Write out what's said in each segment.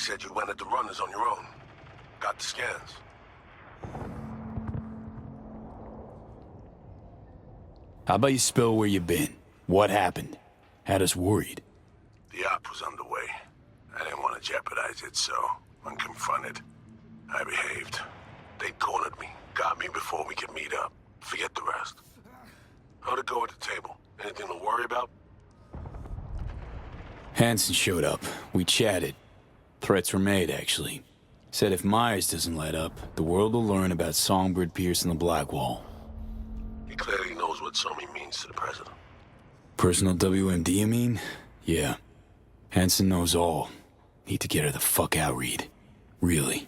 said you went at the runners on your own. Got the scans. How about you spill where you've been? What happened? Had us worried. The op was underway. I didn't want to jeopardize it, so when confronted, I behaved. They cornered me, got me before we could meet up. Forget the rest. How'd it go at the table? Anything to worry about? Hansen showed up. We chatted. Threats were made, actually. Said if Myers doesn't let up, the world will learn about Songbird Pierce and the Blackwall. He clearly knows what Somi means to the president. Personal WMD, you mean? Yeah. Hansen knows all. Need to get her the fuck out, Reed. Really.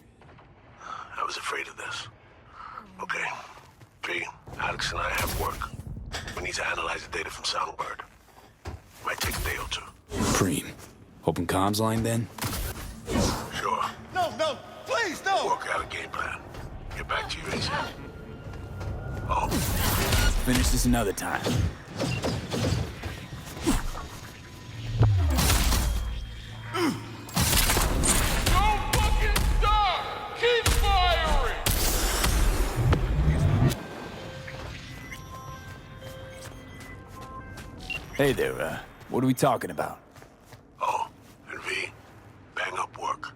I was afraid of this. Okay. V, Alex and I have work. We need to analyze the data from Songbird. Might take a day or two. Preem. Open comms line, then? Sure. No, please, no! Work out a game plan. Get back to you ASAP. Oh, Finish this another time. Don't fucking stop! Keep firing! Hey there, what are we talking about? oh, and V, bang up work.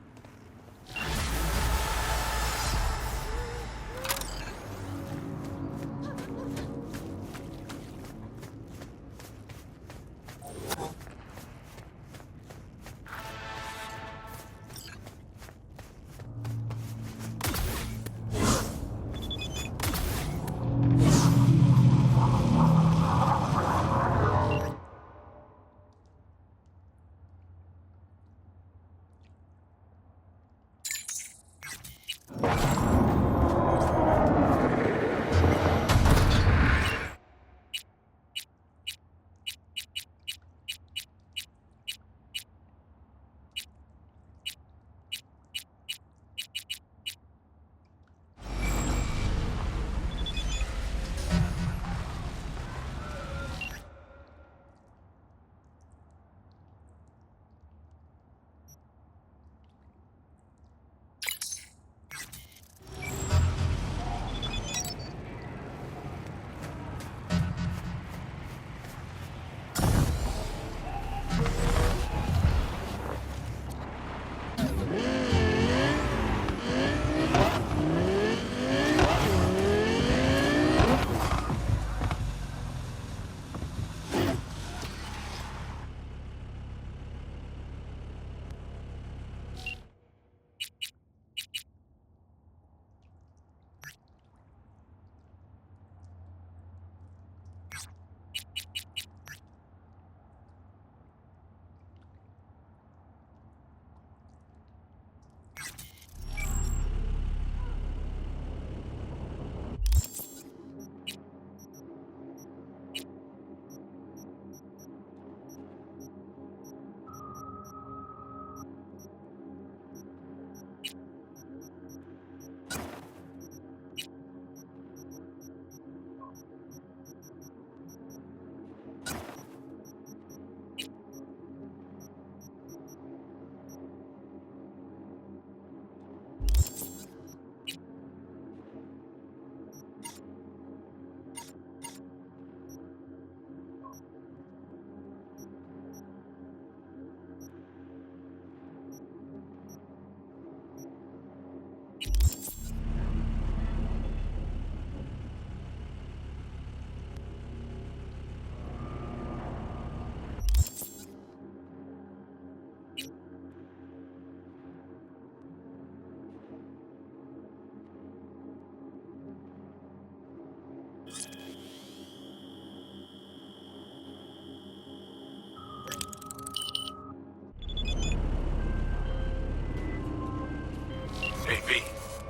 Hey, V.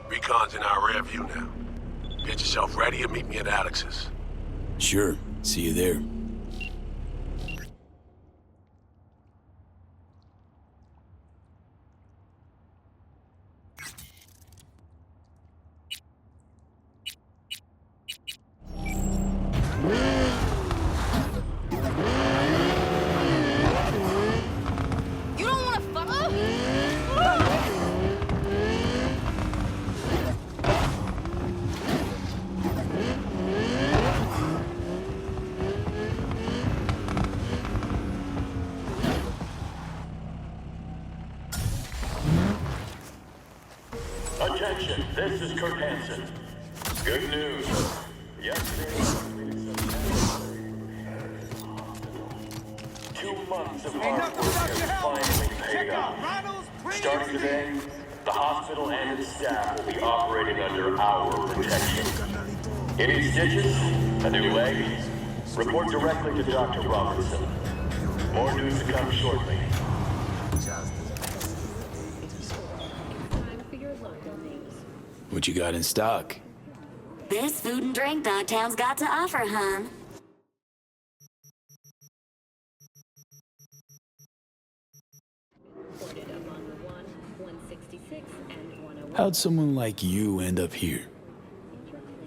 Recon's in our rear view now. Get yourself ready and meet me at Alex's. Sure. See you there. You don't wanna fuck up? Good news. Yesterday, 2 months of hard work has finally paid off. Starting today, the hospital and its staff will be operating under our protection. Any stitches? A new leg? Report directly to Dr. Robertson. More news to come shortly. What you got in stock? This food and drink Dogtown's got to offer, hon. How'd someone like you end up here?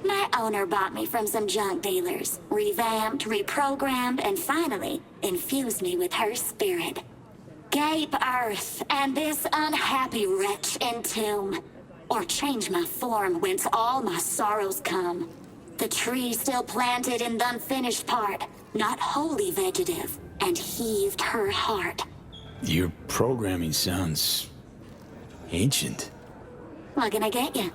My owner bought me from some junk dealers, revamped, reprogrammed, and finally infused me with her spirit. Gape Earth and this unhappy wretch entomb, or change my form whence all my sorrows come. The tree still planted in the unfinished part, not wholly vegetative, and heaved her heart. Your programming sounds ancient. What can I get you?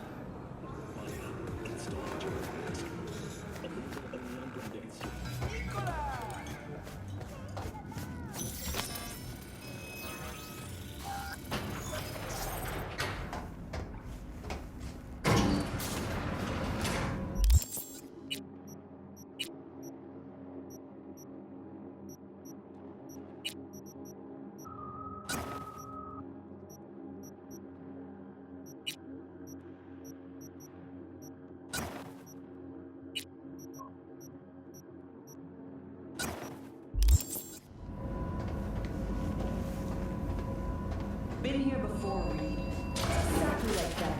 Been here before, Reed. Exactly like that.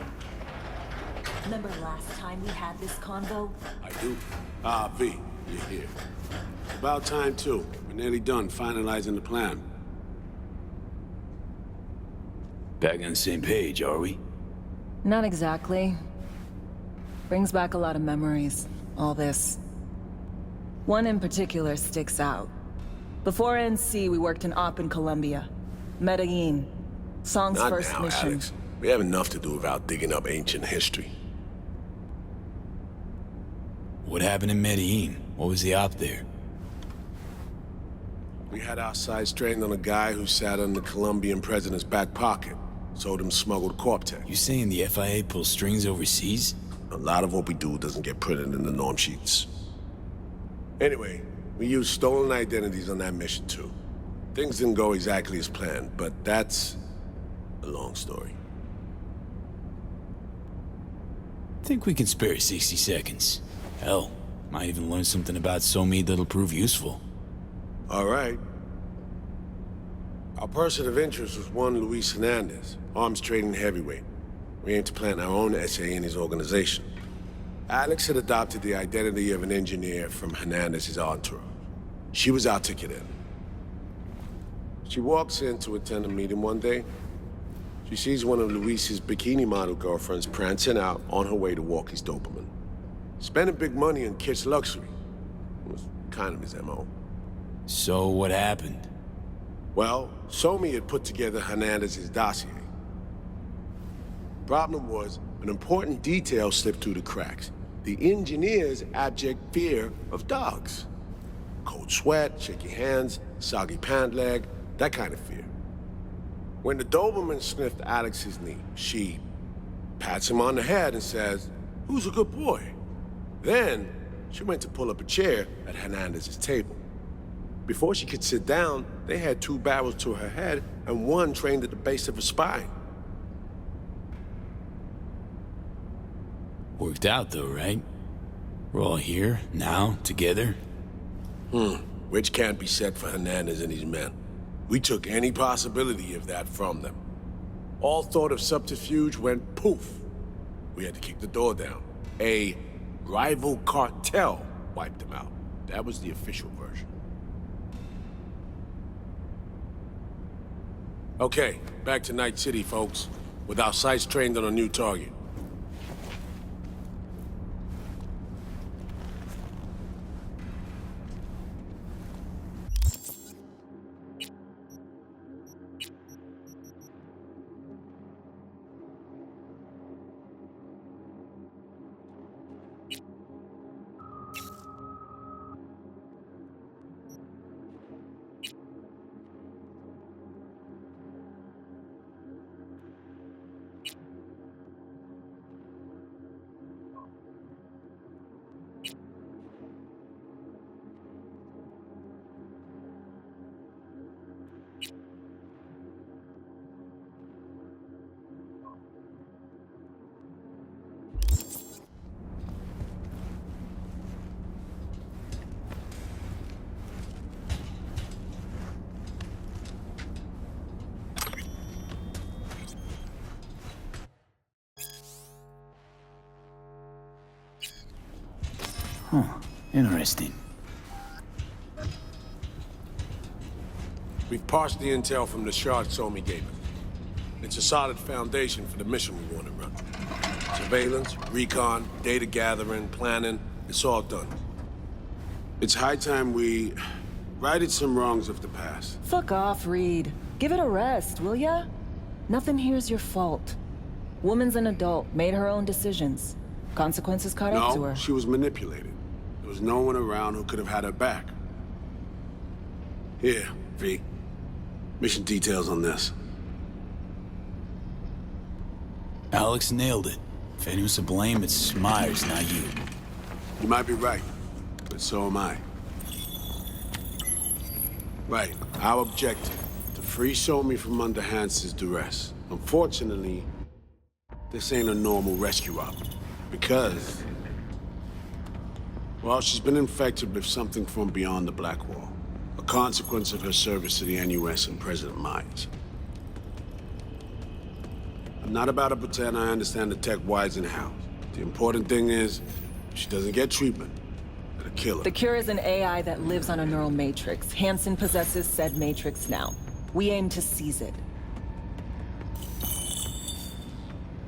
Remember last time we had this convo? I do. Ah, V, you're here. About time, too. We're nearly done finalizing the plan. Back on the same page, are we? Not exactly. Brings back a lot of memories, all this. One in particular sticks out. Before NC, we worked in Op in Colombia. Medellin. Song's Not first now, mission. Alex. We have enough to do without digging up ancient history. What happened in Medellin? What was the op there? We had our sights trained on a guy who sat on the Colombian president's back pocket. Sold him smuggled Corp-Tech. You saying the FIA pulls strings overseas? A lot of what we do doesn't get printed in the norm sheets. Anyway, we used stolen identities on that mission too. Things didn't go exactly as planned, but that's a long story. Think we can spare 60 seconds. Hell, might even learn something about SoMe that'll prove useful. All right. Our person of interest was one Luis Hernandez, arms trading heavyweight. We aim to plant our own SA in his organization. Alex had adopted the identity of an engineer from Hernandez's entourage. She was our ticket in. She walks in to attend a meeting one day. She sees one of Luis's bikini model girlfriends prancing out on her way to walk his Doberman. Spending big money on kids' luxury. It was kind of his MO. So what happened? Well, SoMe had put together Hernandez's dossier. Problem was, an important detail slipped through the cracks. The engineer's abject fear of dogs. Cold sweat, shaky hands, soggy pant leg, that kind of fear. When the Doberman sniffed Alex's knee, she pats him on the head and says, "Who's a good boy?" Then, she went to pull up a chair at Hernandez's table. Before she could sit down, they had 2 barrels to her head and one trained at the base of her spine. Worked out though, right? We're all here, now, together. Which can't be said for Hernandez and his men. We took any possibility of that from them. All thought of subterfuge went poof. We had to kick the door down. A rival cartel wiped them out. That was the official version. Okay, back to Night City, folks. With our sights trained on a new target. Interesting. We've parsed the intel from the shard Somi gave us. It's a solid foundation for the mission we want to run. Surveillance, recon, data gathering, planning, it's all done. It's high time we righted some wrongs of the past. Fuck off, Reed. Give it a rest, will ya? Nothing here's your fault. Woman's an adult, made her own decisions. Consequences caught up to No, her. she was manipulated. There was no one around who could have had her back. Here, V. Mission details on this. Alex nailed it. If anyone's to blame, it's Myers, not you. You might be right, but so am I. Right, our objective, to free Somi from under Hansen's duress. Unfortunately, this ain't a normal rescue op. Because, well, she's been infected with something from beyond the Black Wall. A consequence of her service to the NUS and President Myers. I'm not about to pretend I understand the tech whys and hows. The important thing is, if she doesn't get treatment, it'll kill her. The cure is an AI that lives on a neural matrix. Hansen possesses said matrix now. We aim to seize it.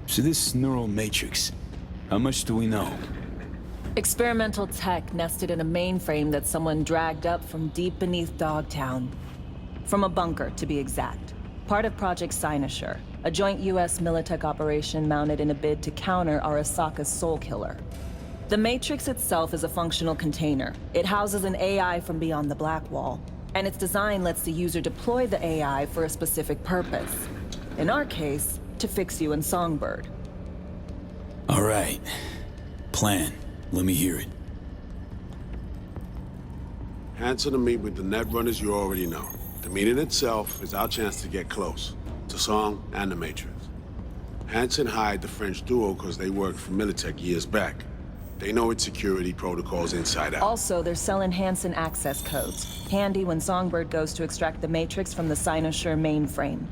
So this neural matrix, how much do we know? Experimental tech nested in a mainframe that someone dragged up from deep beneath Dogtown. From a bunker, to be exact. Part of Project Cynosure, a joint US Militech operation mounted in a bid to counter Arasaka's soul killer. The Matrix itself is a functional container. It houses an AI from beyond the Black Wall, and its design lets the user deploy the AI for a specific purpose. In our case, to fix you and Songbird. All right. Plan. Let me hear it. Hansen to meet with the net runners you already know. The meeting itself is our chance to get close, to Song and the Matrix. Hansen hired the French duo because they worked for Militech years back. They know its security protocols inside out. Also, they're selling Hansen access codes. Handy when Songbird goes to extract the Matrix from the Cynosure mainframe.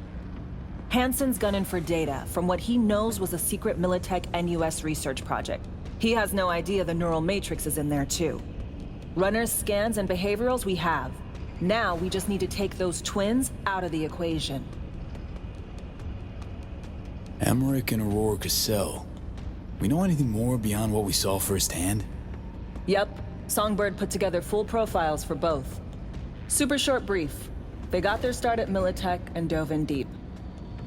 Hansen's gunning for data from what he knows was a secret Militech NUS research project. He has no idea the neural matrix is in there too. Runners, scans, and behaviorals we have. Now we just need to take those twins out of the equation. Emmerich and Aurora Cassell. We know anything more beyond what we saw firsthand? Yep. Songbird put together full profiles for both. Super short brief. They got their start at Militech and dove in deep.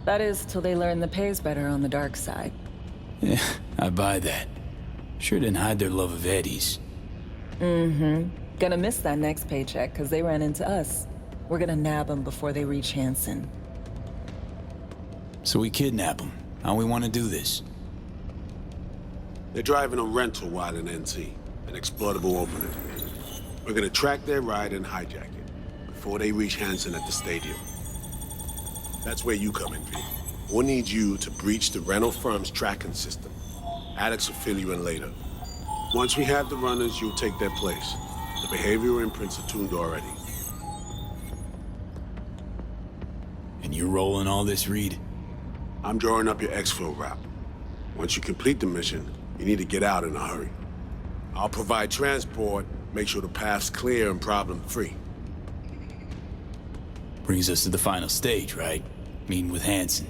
That is, till they learned the pay's better on the dark side. Yeah, I buy that. Sure didn't hide their love of Eddie's. Mm-hmm. Gonna miss that next paycheck, because they ran into us. We're gonna nab them before they reach Hansen. So we kidnap them. How we want to do this? They're driving a rental while in NC, an exploitable opening. We're gonna track their ride and hijack it, before they reach Hansen at the stadium. That's where you come in, V. We'll need you to breach the rental firm's tracking system. Alex will fill you in later. Once we have the runners, you'll take their place. The behavioral imprints are tuned already. And you're rolling all this, Reed? I'm drawing up your exfil route. Once you complete the mission, you need to get out in a hurry. I'll provide transport, make sure the path's clear and problem-free. Brings us to the final stage, right? Meeting with Hansen.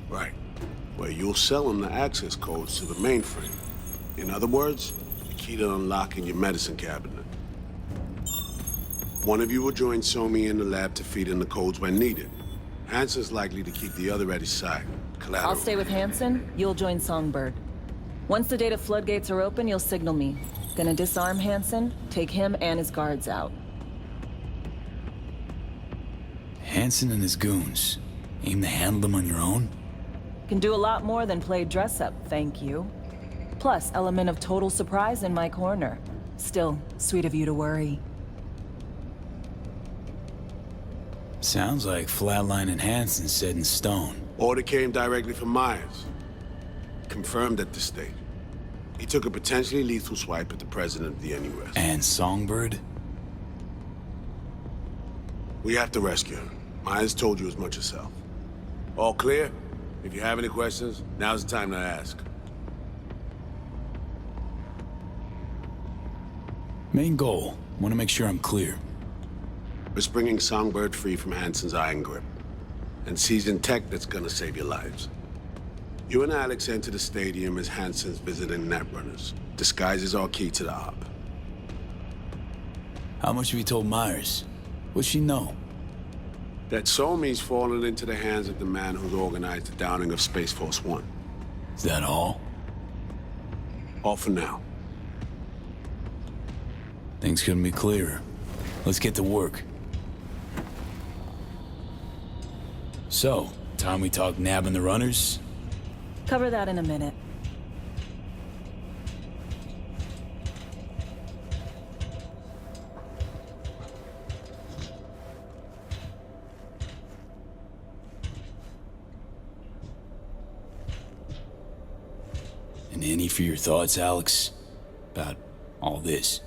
Right. Where you'll sell him the access codes to the mainframe. In other words, the key to unlocking your medicine cabinet. One of you will join Somi in the lab to feed in the codes when needed. Hansen's likely to keep the other at his side. Collateral. I'll stay with Hansen, you'll join Songbird. Once the data floodgates are open, you'll signal me. Gonna disarm Hansen, take him and his guards out. Hansen and his goons. Aim to handle them on your own? Can do a lot more than play dress-up, thank you. Plus, element of total surprise in my corner. Still, sweet of you to worry. Sounds like Flatline and Hansen set in stone. Order came directly from Myers. Confirmed at this stage. He took a potentially lethal swipe at the president of the NUS. And Songbird? We have to rescue her. Myers told you as much yourself. All clear? If you have any questions, now's the time to ask. Main goal. Want to make sure I'm clear. It's bringing Songbird free from Hansen's iron grip. And seasoned tech that's gonna save your lives. You and Alex enter the stadium as Hansen's visiting netrunners. Disguise is our key to the op. How much have you told Myers? What's she know? That Somi's fallen into the hands of the man who's organized the downing of Space Force One. Is that all? All for now. Things couldn't be clearer. Let's get to work. So, time we talk nabbing the runners? Cover that in a minute. And any for your thoughts, Alex? About all this?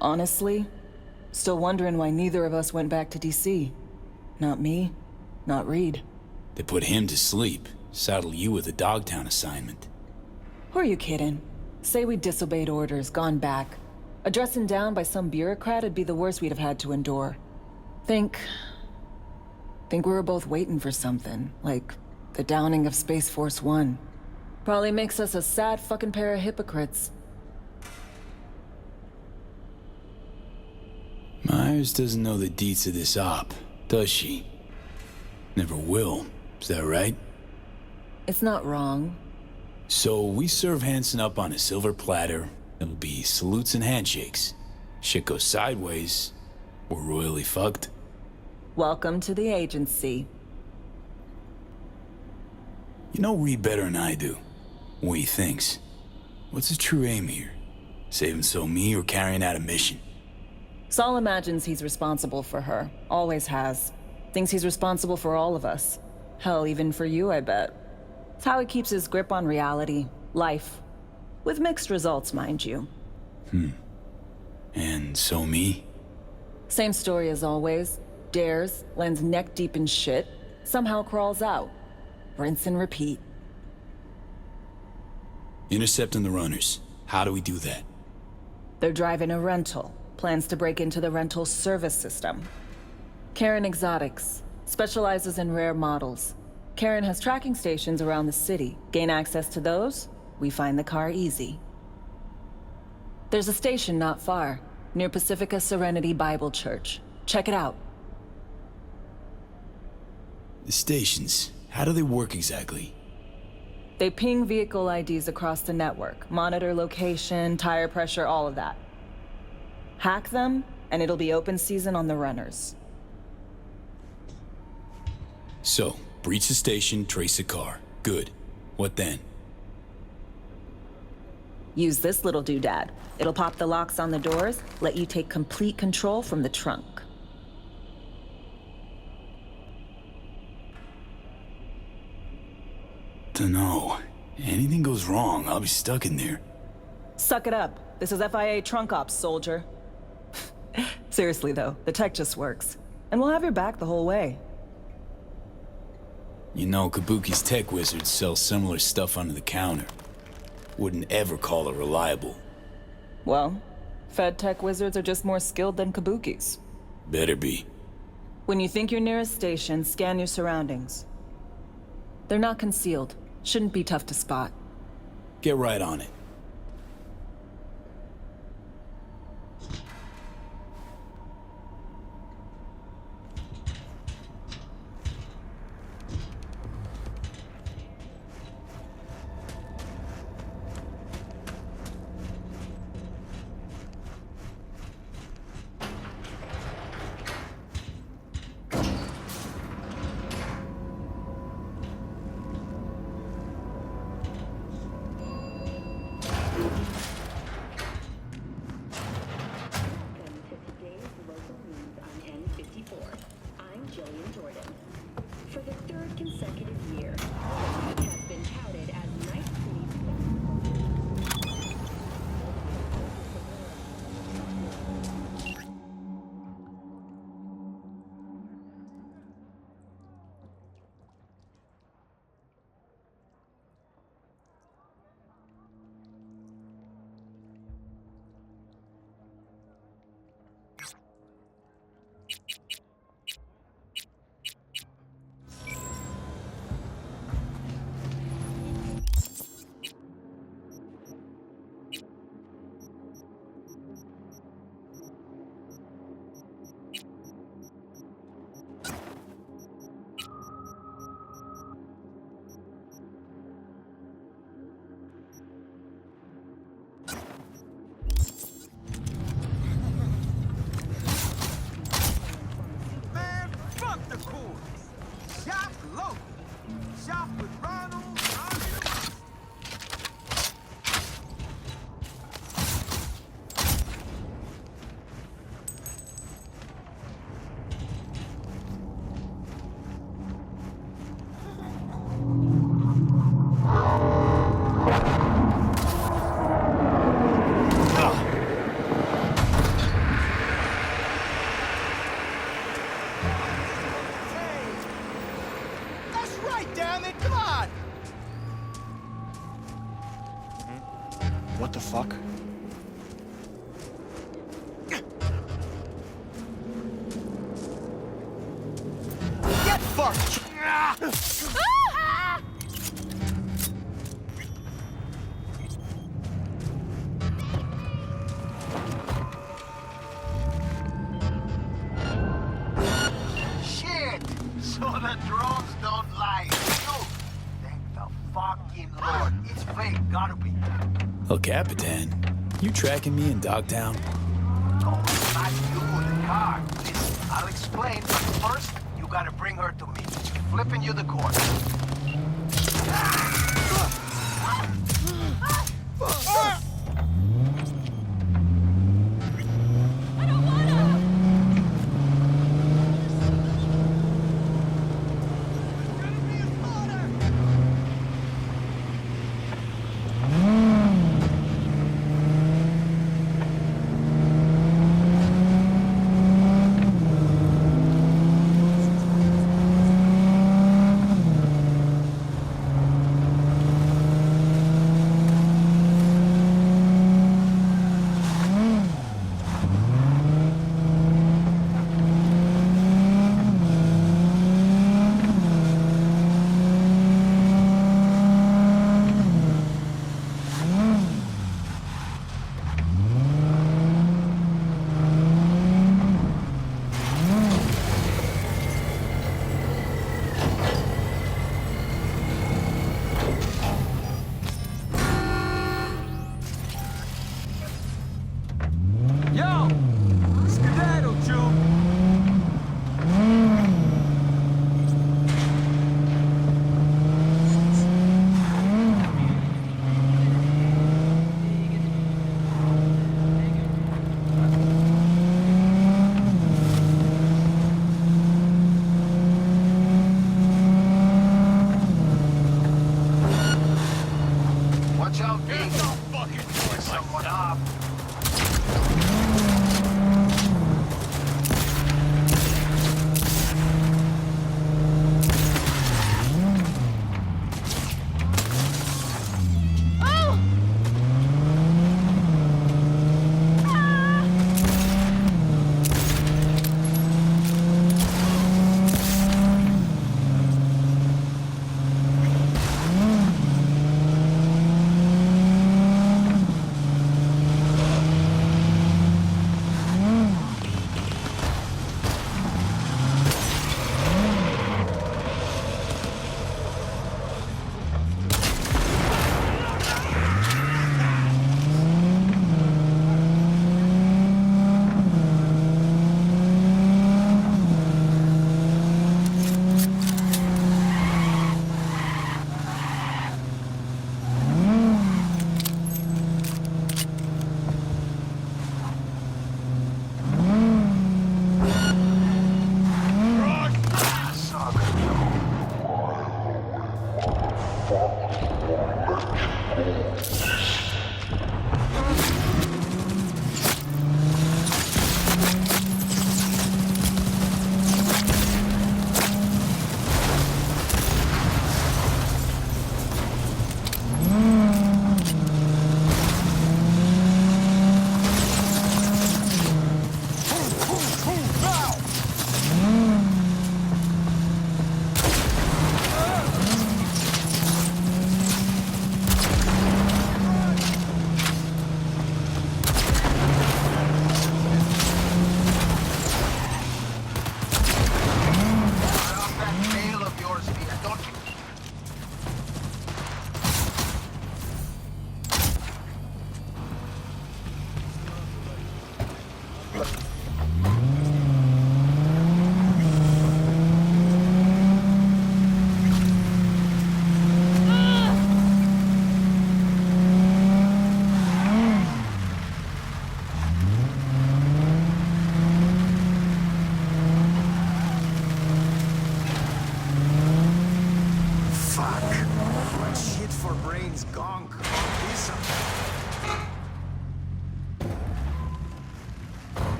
Honestly, still wondering why neither of us went back to DC. Not me, not Reed. They put him to sleep. Saddle you with a Dogtown assignment. Who are you kidding? Say we disobeyed orders, gone back. A dressing down by some bureaucrat would be the worst we'd have had to endure. Think we were both waiting for something, like the downing of Space Force One. Probably makes us a sad fucking pair of hypocrites. Myers doesn't know the deets of this op, does she? Never will. Is that right? It's not wrong. So we serve Hansen up on a silver platter. It'll be salutes and handshakes. Shit goes sideways, we're royally fucked. Welcome to the agency. You know Reed better than I do. What he thinks. What's his true aim here? Saving So-Mi or carrying out a mission? Saul imagines he's responsible for her. Always has. Thinks he's responsible for all of us. Hell, even for you, I bet. It's how he keeps his grip on reality, life. With mixed results, mind you. And So-Mi? Same story as always. Dares, lands neck deep in shit, somehow crawls out. Rinse and repeat. Intercepting the runners. How do we do that? They're driving a rental. Plans to break into the rental service system. Karen Exotics. Specializes in rare models. Karen has tracking stations around the city. Gain access to those, we find the car easy. There's a station not far, near Pacifica Serenity Bible Church. Check it out. The stations. How do they work exactly? They ping vehicle IDs across the network, monitor location, tire pressure, all of that. Hack them, and it'll be open season on the runners. So, breach the station, trace the car. Good. What then? Use this little doodad. It'll pop the locks on the doors, let you take complete control from the trunk. Dunno. Anything goes wrong, I'll be stuck in there. Suck it up. This is FIA trunk ops, soldier. Seriously though, the tech just works. And we'll have your back the whole way. You know, Kabuki's tech wizards sell similar stuff under the counter. Wouldn't ever call it reliable. Well, Fed tech wizards are just more skilled than Kabukis. Better be. When you think you're near a station, scan your surroundings. They're not concealed. Shouldn't be tough to spot. Get right on it. charge! Shit! So the drones don't lie. You! Thank the fucking Lord. It's fake, gotta be. El Capitan, you tracking me in Dogtown? No, it's not you, the car. Listen, I'll explain, but first, you gotta bring her to me. Flipping you the court. Yo! Skedaddle, Jew! Watch out, B. Fucking someone up.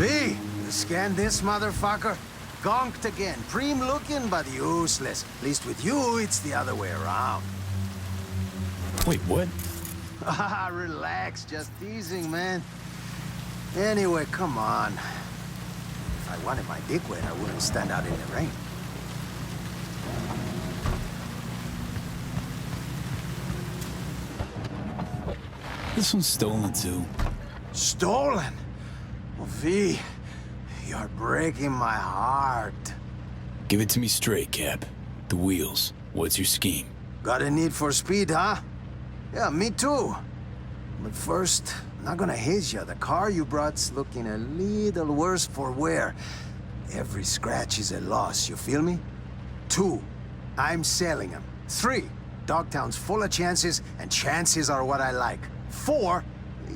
V, you scan this motherfucker? Gonked again. Prim looking, but useless. At least with you, it's the other way around. Wait, what? Ah, relax. Just teasing, man. Anyway, come on. If I wanted my dick wet, I wouldn't stand out in the rain. This one's stolen too. Stolen? Oh, V, you're breaking my heart. Give it to me straight, Cap. The wheels. What's your scheme? Got a need for speed, huh? Yeah, me too. But first, I'm not gonna haze you. The car you brought's looking a little worse for wear. Every scratch is a loss, you feel me? 2, I'm selling them. 3, Dogtown's full of chances, and chances are what I like. 4,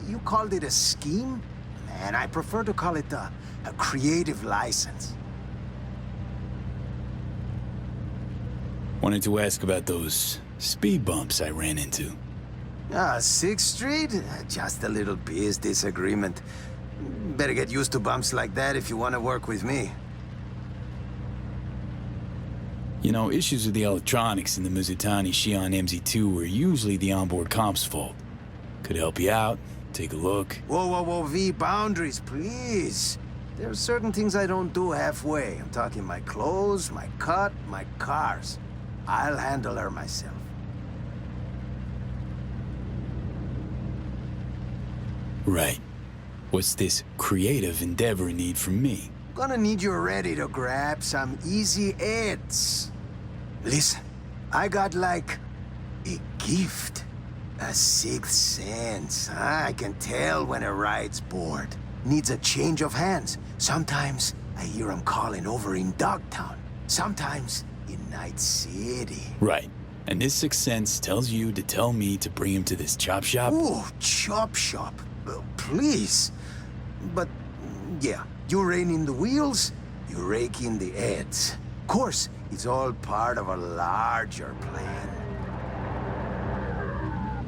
you called it a scheme? Man, I prefer to call it a creative license. Wanted to ask about those speed bumps I ran into. 6th Street? Just a little biz disagreement. Better get used to bumps like that if you want to work with me. You know, issues with the electronics in the Mizutani Shion MZ2 were usually the onboard comp's fault. Could help you out. Take a look. Whoa, V, boundaries, please. There are certain things I don't do halfway. I'm talking my clothes, my cut, my cars. I'll handle her myself. Right. What's this creative endeavor need from me? Gonna need you ready to grab some easy hits. Listen, I got like a gift. A 6th sense. I can tell when a ride's bored. Needs a change of hands. Sometimes I hear 'em calling over in Dogtown. Sometimes in Night City. Right. And this 6th sense tells you to tell me to bring him to this chop shop? Ooh, chop shop. Please. But, yeah, you rein in the wheels, you rake in the heads. Of course, it's all part of a larger plan.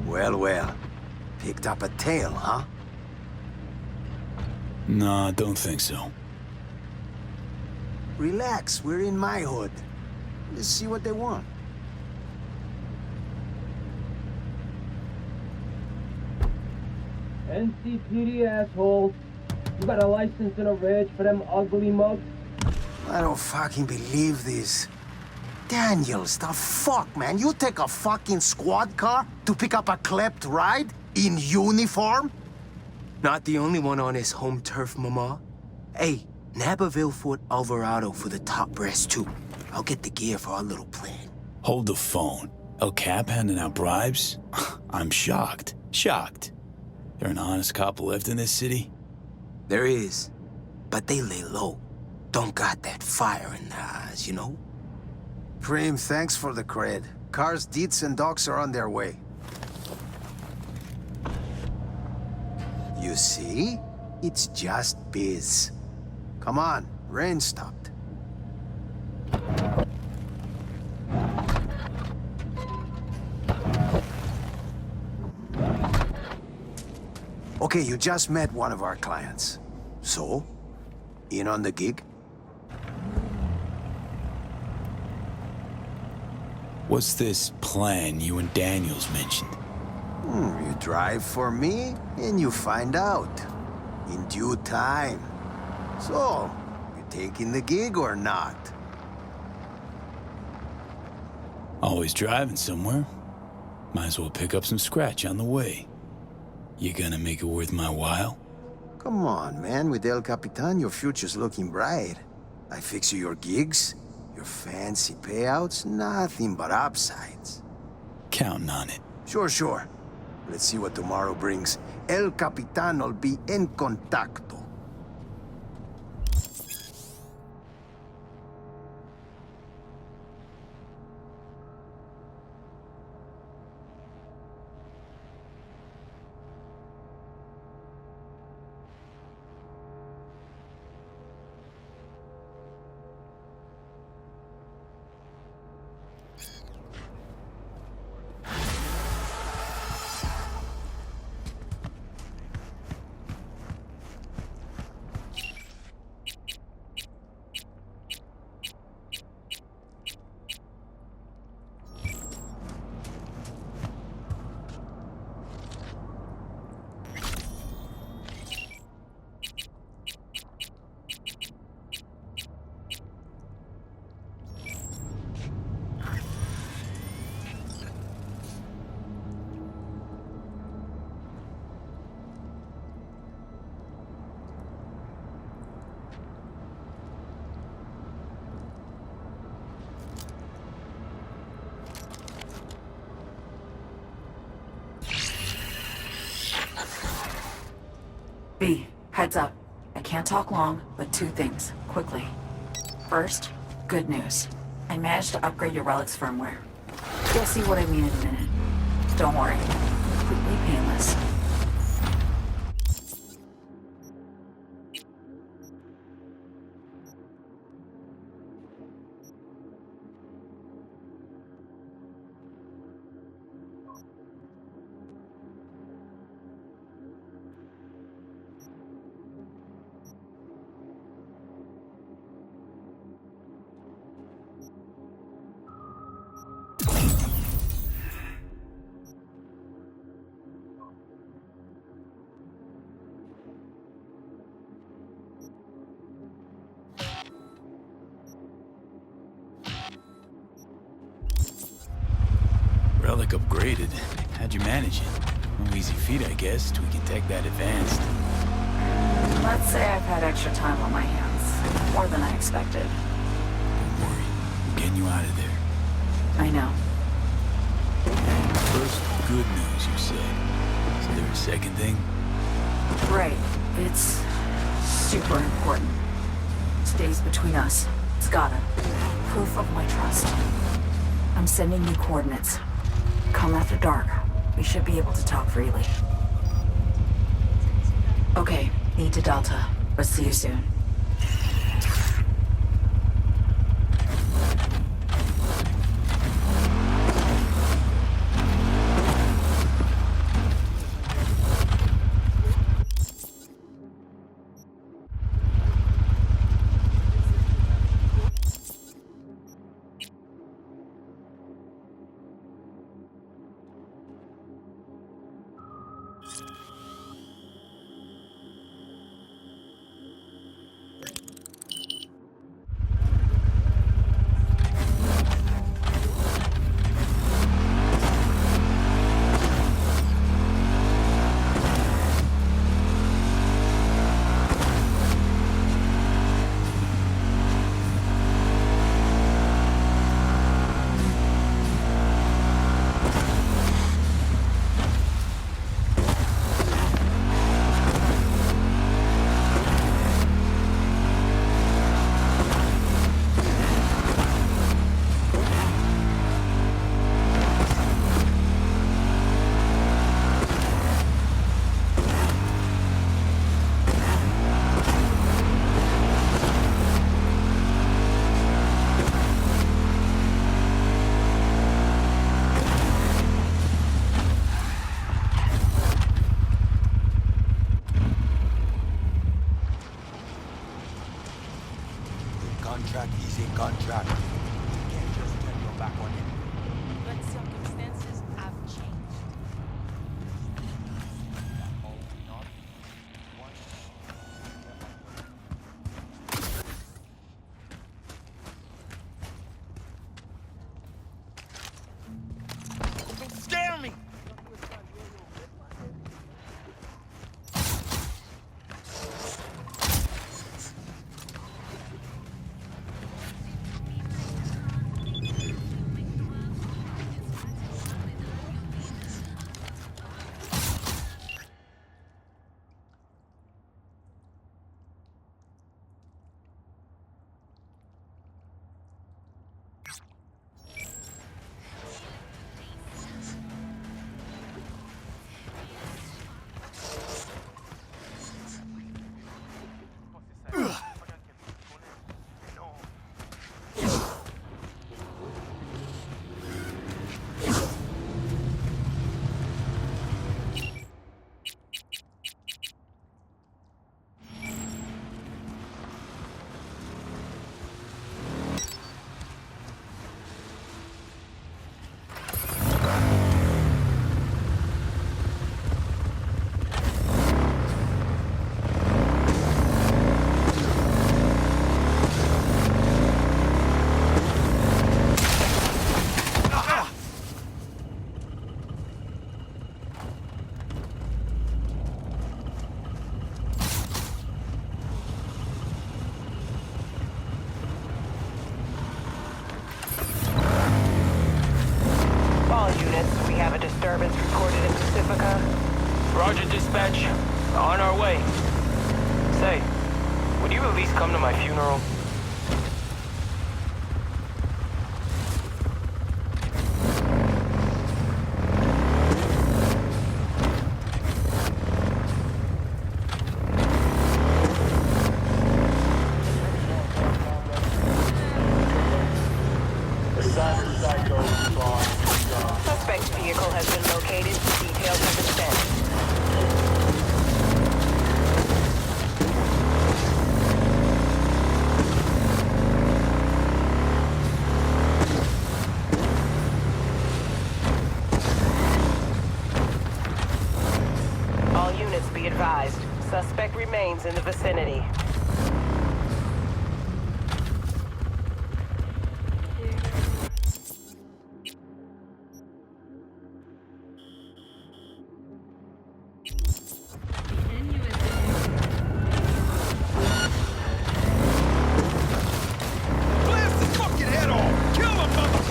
Well. Picked up a tail, huh? Nah, don't think so. Relax, we're in my hood. Let's see what they want. NCPD, asshole. You got a license and a reg for them ugly mugs? I don't fucking believe this. Daniels, the fuck, man? You take a fucking squad car to pick up a klept ride? In uniform? Not the only one on his home turf, mama. Hey, nab a Vilfort Alvarado for the top brass, too. I'll get the gear for our little plan. Hold the phone. El Cap handing out bribes? I'm shocked. Shocked. There an honest couple left in this city? There is. But they lay low. Don't got that fire in their eyes, you know? Prim, thanks for the cred. Cars, deets, and docs are on their way. You see? It's just biz. Come on, rain stopped. Okay, you just met one of our clients. So? In on the gig? What's this plan you and Daniels mentioned? You drive for me, and you find out. In due time. So, you taking the gig or not? Always driving somewhere. Might as well pick up some scratch on the way. You gonna make it worth my while? Come on, man. With El Capitan, your future's looking bright. I fix you your gigs, your fancy payouts, nothing but upsides. Counting on it. Sure. Let's see what tomorrow brings. El Capitan will be en contacto. B, heads up. I can't talk long, but 2 things, quickly. First, good news. I managed to upgrade your relic's firmware. You'll see what I mean in a minute. Don't worry, completely painless. Relic upgraded. How'd you manage it? No easy feat, I guess, tweaking tech that advanced. Let's say I've had extra time on my hands. More than I expected. Don't worry. I'm getting you out of there. I know. First, good news, you said. Is there a second thing? Right. It's super important. Stays between us. It's gotta. Proof of my trust. I'm sending you coordinates. Come after dark. We should be able to talk freely. Okay, need to Delta, but see you soon. Contract is a contract. You can't just turn your back on it. But circumstances have changed. Don't scare me! at least come to my funeral? The cyber psycho response. Suspect's vehicle has been located. Details have been sent. All units be advised. Suspect remains in the vicinity. Blast his fucking head off! Kill him, motherfucker!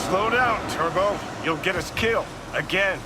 Slow down, Turbo. You'll get us killed. Again.